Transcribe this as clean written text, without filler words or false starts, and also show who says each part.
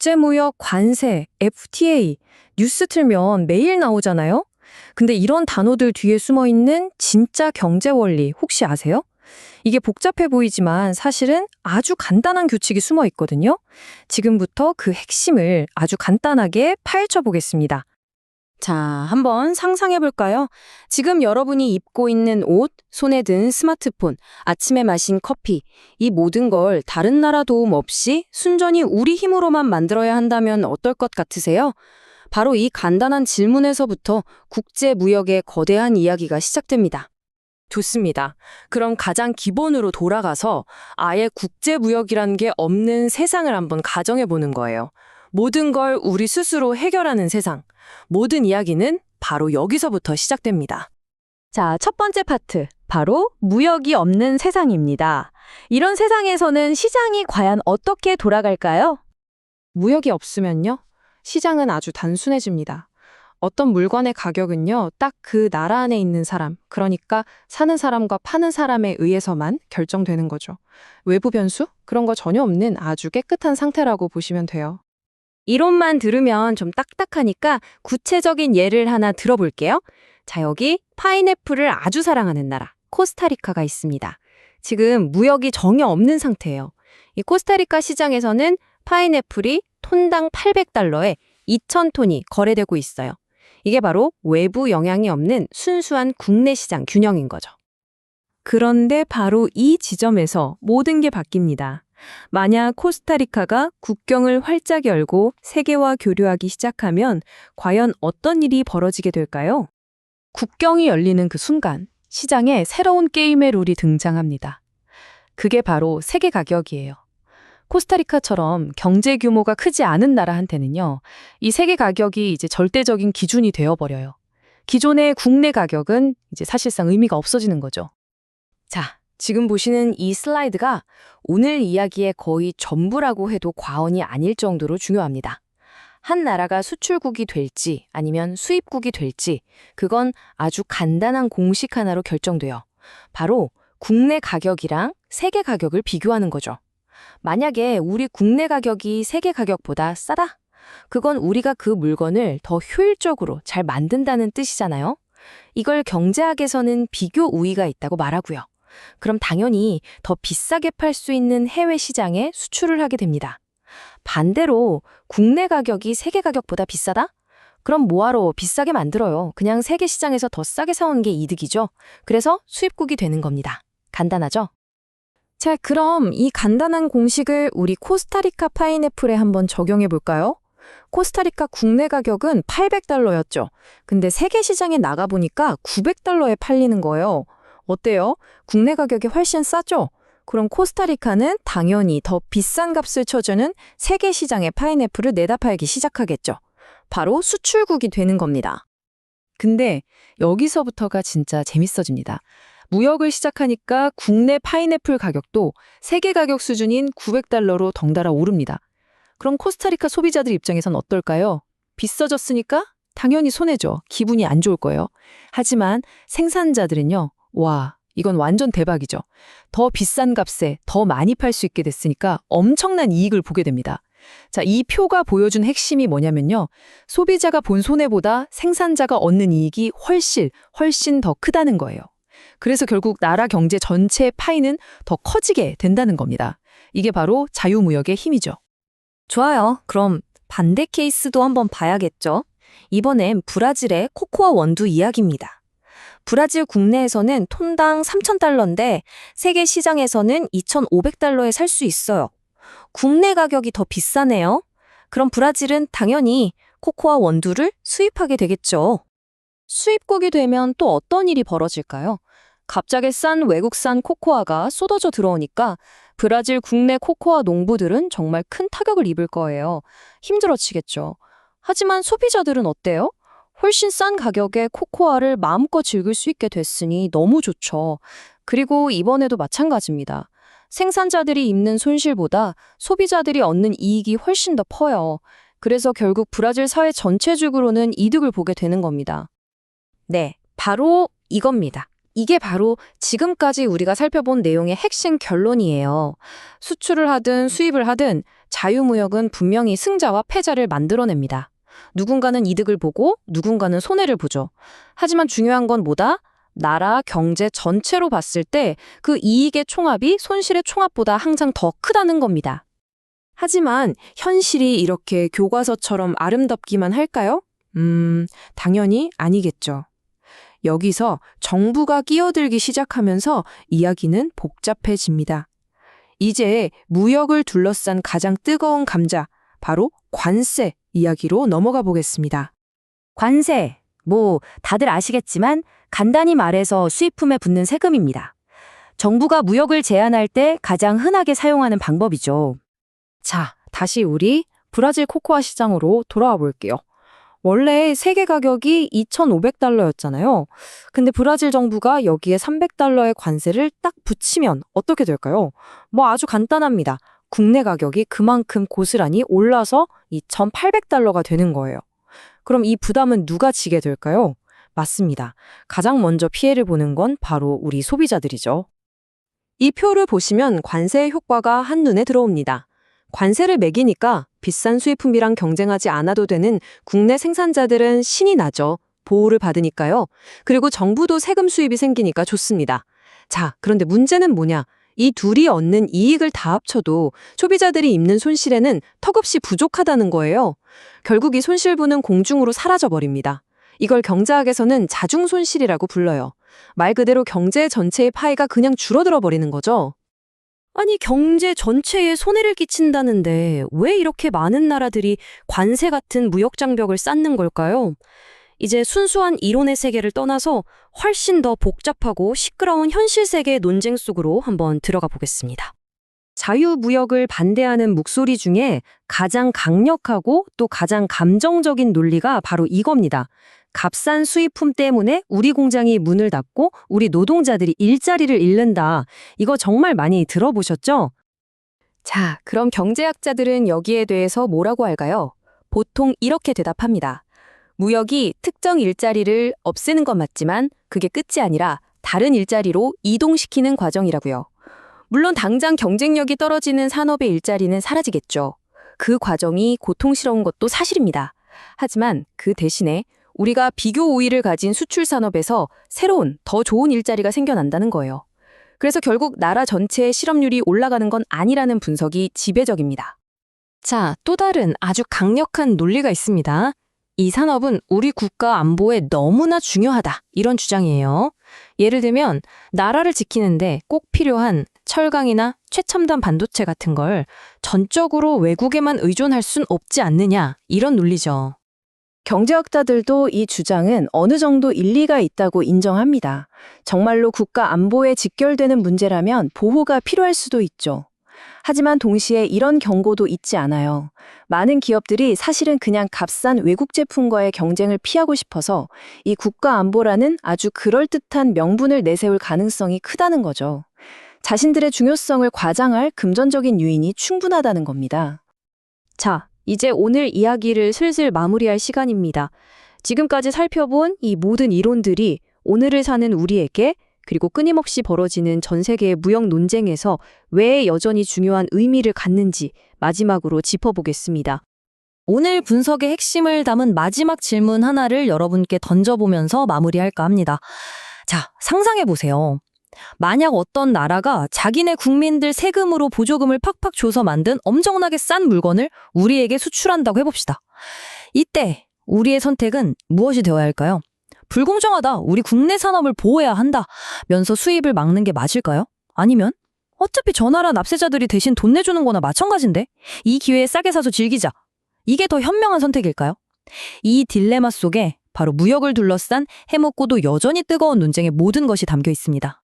Speaker 1: 국제무역 관세, FTA, 뉴스 틀면 매일 나오잖아요? 근데 이런 단어들 뒤에 숨어 있는 진짜 경제 원리 혹시 아세요? 이게 복잡해 보이지만 사실은 아주 간단한 규칙이 숨어 있거든요. 지금부터 그 핵심을 아주 간단하게 파헤쳐 보겠습니다.
Speaker 2: 자, 한번 상상해 볼까요? 지금 여러분이 입고 있는 옷, 손에 든 스마트폰, 아침에 마신 커피, 이 모든 걸 다른 나라 도움 없이 순전히 우리 힘으로만 만들어야 한다면 어떨 것 같으세요? 바로 이 간단한 질문에서부터 국제 무역의 거대한 이야기가 시작됩니다.
Speaker 3: 좋습니다. 그럼 가장 기본으로 돌아가서 아예 국제무역이라는 게 없는 세상을 한번 가정해 보는 거예요. 모든 걸 우리 스스로 해결하는 세상. 모든 이야기는 바로 여기서부터 시작됩니다.
Speaker 2: 자, 첫 번째 파트, 바로 무역이 없는 세상입니다. 이런 세상에서는 시장이 과연 어떻게 돌아갈까요?
Speaker 3: 무역이 없으면요, 시장은 아주 단순해집니다. 어떤 물건의 가격은요, 딱 그 나라 안에 있는 사람, 그러니까 사는 사람과 파는 사람에 의해서만 결정되는 거죠. 외부 변수? 그런 거 전혀 없는 아주 깨끗한 상태라고 보시면 돼요.
Speaker 2: 이론만 들으면 좀 딱딱하니까 구체적인 예를 하나 들어볼게요. 자, 여기 파인애플을 아주 사랑하는 나라, 코스타리카가 있습니다. 지금 무역이 전혀 없는 상태예요. 이 코스타리카 시장에서는 파인애플이 톤당 800달러에 2,000톤이 거래되고 있어요. 이게 바로 외부 영향이 없는 순수한 국내 시장 균형인 거죠.
Speaker 1: 그런데 바로 이 지점에서 모든 게 바뀝니다. 만약 코스타리카가 국경을 활짝 열고 세계와 교류하기 시작하면 과연 어떤 일이 벌어지게 될까요? 국경이 열리는 그 순간 시장에 새로운 게임의 룰이 등장합니다. 그게 바로 세계 가격이에요. 코스타리카처럼 경제 규모가 크지 않은 나라한테는요, 이 세계 가격이 이제 절대적인 기준이 되어버려요. 기존의 국내 가격은 이제 사실상 의미가 없어지는 거죠.
Speaker 2: 자, 지금 보시는 이 슬라이드가 오늘 이야기의 거의 전부라고 해도 과언이 아닐 정도로 중요합니다. 한 나라가 수출국이 될지 아니면 수입국이 될지 그건 아주 간단한 공식 하나로 결정돼요. 바로 국내 가격이랑 세계 가격을 비교하는 거죠. 만약에 우리 국내 가격이 세계 가격보다 싸다? 그건 우리가 그 물건을 더 효율적으로 잘 만든다는 뜻이잖아요. 이걸 경제학에서는 비교 우위가 있다고 말하고요. 그럼 당연히 더 비싸게 팔 수 있는 해외 시장에 수출을 하게 됩니다. 반대로 국내 가격이 세계 가격보다 비싸다? 그럼 뭐하러 비싸게 만들어요. 그냥 세계 시장에서 더 싸게 사오는 게 이득이죠. 그래서 수입국이 되는 겁니다. 간단하죠?
Speaker 1: 자, 그럼 이 간단한 공식을 우리 코스타리카 파인애플에 한번 적용해 볼까요? 코스타리카 국내 가격은 800달러였죠. 근데 세계 시장에 나가보니까 900달러에 팔리는 거예요. 어때요? 국내 가격이 훨씬 싸죠? 그럼 코스타리카는 당연히 더 비싼 값을 쳐주는 세계 시장에 파인애플을 내다 팔기 시작하겠죠. 바로 수출국이 되는 겁니다. 근데 여기서부터가 진짜 재밌어집니다. 무역을 시작하니까 국내 파인애플 가격도 세계 가격 수준인 900달러로 덩달아 오릅니다. 그럼 코스타리카 소비자들 입장에선 어떨까요? 비싸졌으니까 당연히 손해죠. 기분이 안 좋을 거예요. 하지만 생산자들은요, 와, 이건 완전 대박이죠. 더 비싼 값에 더 많이 팔 수 있게 됐으니까 엄청난 이익을 보게 됩니다. 자, 이 표가 보여준 핵심이 뭐냐면요. 소비자가 본 손해보다 생산자가 얻는 이익이 훨씬 더 크다는 거예요. 그래서 결국 나라 경제 전체의 파이는 더 커지게 된다는 겁니다. 이게 바로 자유무역의 힘이죠.
Speaker 2: 좋아요. 그럼 반대 케이스도 한번 봐야겠죠. 이번엔 브라질의 코코아 원두 이야기입니다. 브라질 국내에서는 톤당 3,000달러인데 세계 시장에서는 2,500달러에 살 수 있어요. 국내 가격이 더 비싸네요. 그럼 브라질은 당연히 코코아 원두를 수입하게 되겠죠. 수입국이 되면 또 어떤 일이 벌어질까요? 갑자기 싼 외국산 코코아가 쏟아져 들어오니까 브라질 국내 코코아 농부들은 정말 큰 타격을 입을 거예요. 힘들어지겠죠. 하지만 소비자들은 어때요? 훨씬 싼 가격에 코코아를 마음껏 즐길 수 있게 됐으니 너무 좋죠. 그리고 이번에도 마찬가지입니다. 생산자들이 입는 손실보다 소비자들이 얻는 이익이 훨씬 더 커요. 그래서 결국 브라질 사회 전체적으로는 이득을 보게 되는 겁니다. 네, 바로 이겁니다. 이게 바로 지금까지 우리가 살펴본 내용의 핵심 결론이에요. 수출을 하든 수입을 하든
Speaker 3: 자유무역은 분명히 승자와 패자를 만들어냅니다. 누군가는 이득을 보고 누군가는 손해를 보죠. 하지만 중요한 건 뭐다? 나라, 경제 전체로 봤을 때 그 이익의 총합이 손실의 총합보다 항상 더 크다는 겁니다. 하지만 현실이 이렇게 교과서처럼 아름답기만 할까요? 당연히 아니겠죠. 여기서 정부가 끼어들기 시작하면서 이야기는 복잡해집니다. 이제 무역을 둘러싼 가장 뜨거운 감자, 바로 관세 이야기로 넘어가 보겠습니다.
Speaker 2: 관세, 다들 아시겠지만 간단히 말해서 수입품에 붙는 세금입니다. 정부가 무역을 제한할 때 가장 흔하게 사용하는 방법이죠.
Speaker 3: 자, 다시 우리 브라질 코코아 시장으로 돌아와 볼게요. 원래 세계 가격이 2,500달러였잖아요. 근데 브라질 정부가 여기에 300달러의 관세를 딱 붙이면 어떻게 될까요? 아주 간단합니다. 국내 가격이 그만큼 고스란히 올라서 2,800달러가 되는 거예요. 그럼 이 부담은 누가 지게 될까요? 맞습니다. 가장 먼저 피해를 보는 건 바로 우리 소비자들이죠. 이 표를 보시면 관세의 효과가 한눈에 들어옵니다. 관세를 매기니까 비싼 수입품이랑 경쟁하지 않아도 되는 국내 생산자들은 신이 나죠. 보호를 받으니까요. 그리고 정부도 세금 수입이 생기니까 좋습니다. 자, 그런데 문제는 뭐냐? 이 둘이 얻는 이익을 다 합쳐도 소비자들이 입는 손실에는 턱없이 부족하다는 거예요. 결국 이 손실분은 공중으로 사라져버립니다. 이걸 경제학에서는 자중손실이라고 불러요. 말 그대로 경제 전체의 파이가 그냥 줄어들어 버리는 거죠.
Speaker 2: 아니, 경제 전체에 손해를 끼친다는데 왜 이렇게 많은 나라들이 관세 같은 무역 장벽을 쌓는 걸까요? 이제 순수한 이론의 세계를 떠나서 훨씬 더 복잡하고 시끄러운 현실 세계의 논쟁 속으로 한번 들어가 보겠습니다.
Speaker 3: 자유무역을 반대하는 목소리 중에 가장 강력하고 또 가장 감정적인 논리가 바로 이겁니다. 값싼 수입품 때문에 우리 공장이 문을 닫고 우리 노동자들이 일자리를 잃는다. 이거 정말 많이 들어보셨죠? 자, 그럼 경제학자들은 여기에 대해서 뭐라고 할까요? 보통 이렇게 대답합니다. 무역이 특정 일자리를 없애는 건 맞지만 그게 끝이 아니라 다른 일자리로 이동시키는 과정이라고요. 물론 당장 경쟁력이 떨어지는 산업의 일자리는 사라지겠죠. 그 과정이 고통스러운 것도 사실입니다. 하지만 그 대신에 우리가 비교 우위를 가진 수출 산업에서 새로운, 더 좋은 일자리가 생겨난다는 거예요. 그래서 결국 나라 전체의 실업률이 올라가는 건 아니라는 분석이 지배적입니다. 자, 또 다른 아주 강력한 논리가 있습니다. 이 산업은 우리 국가 안보에 너무나 중요하다. 이런 주장이에요. 예를 들면 나라를 지키는데 꼭 필요한 철강이나 최첨단 반도체 같은 걸 전적으로 외국에만 의존할 순 없지 않느냐. 이런 논리죠. 경제학자들도 이 주장은 어느 정도 일리가 있다고 인정합니다. 정말로 국가 안보에 직결되는 문제라면 보호가 필요할 수도 있죠. 하지만 동시에 이런 경고도 잊지 않아요. 많은 기업들이 사실은 그냥 값싼 외국 제품과의 경쟁을 피하고 싶어서 이 국가 안보라는 아주 그럴듯한 명분을 내세울 가능성이 크다는 거죠. 자신들의 중요성을 과장할 금전적인 요인이 충분하다는 겁니다. 자, 이제 오늘 이야기를 슬슬 마무리할 시간입니다. 지금까지 살펴본 이 모든 이론들이 오늘을 사는 우리에게 그리고 끊임없이 벌어지는 전 세계의 무역 논쟁에서 왜 여전히 중요한 의미를 갖는지 마지막으로 짚어보겠습니다.
Speaker 2: 오늘 분석의 핵심을 담은 마지막 질문 하나를 여러분께 던져보면서 마무리할까 합니다. 자, 상상해보세요. 만약 어떤 나라가 자기네 국민들 세금으로 보조금을 팍팍 줘서 만든 엄청나게 싼 물건을 우리에게 수출한다고 해봅시다. 이때 우리의 선택은 무엇이 되어야 할까요? 불공정하다. 우리 국내 산업을 보호해야 한다. 면서 수입을 막는 게 맞을까요? 아니면 어차피 저 나라 납세자들이 대신 돈 내주는 거나 마찬가지인데 이 기회에 싸게 사서 즐기자. 이게 더 현명한 선택일까요? 이 딜레마 속에 바로 무역을 둘러싼 해먹고도 여전히 뜨거운 논쟁의 모든 것이 담겨 있습니다.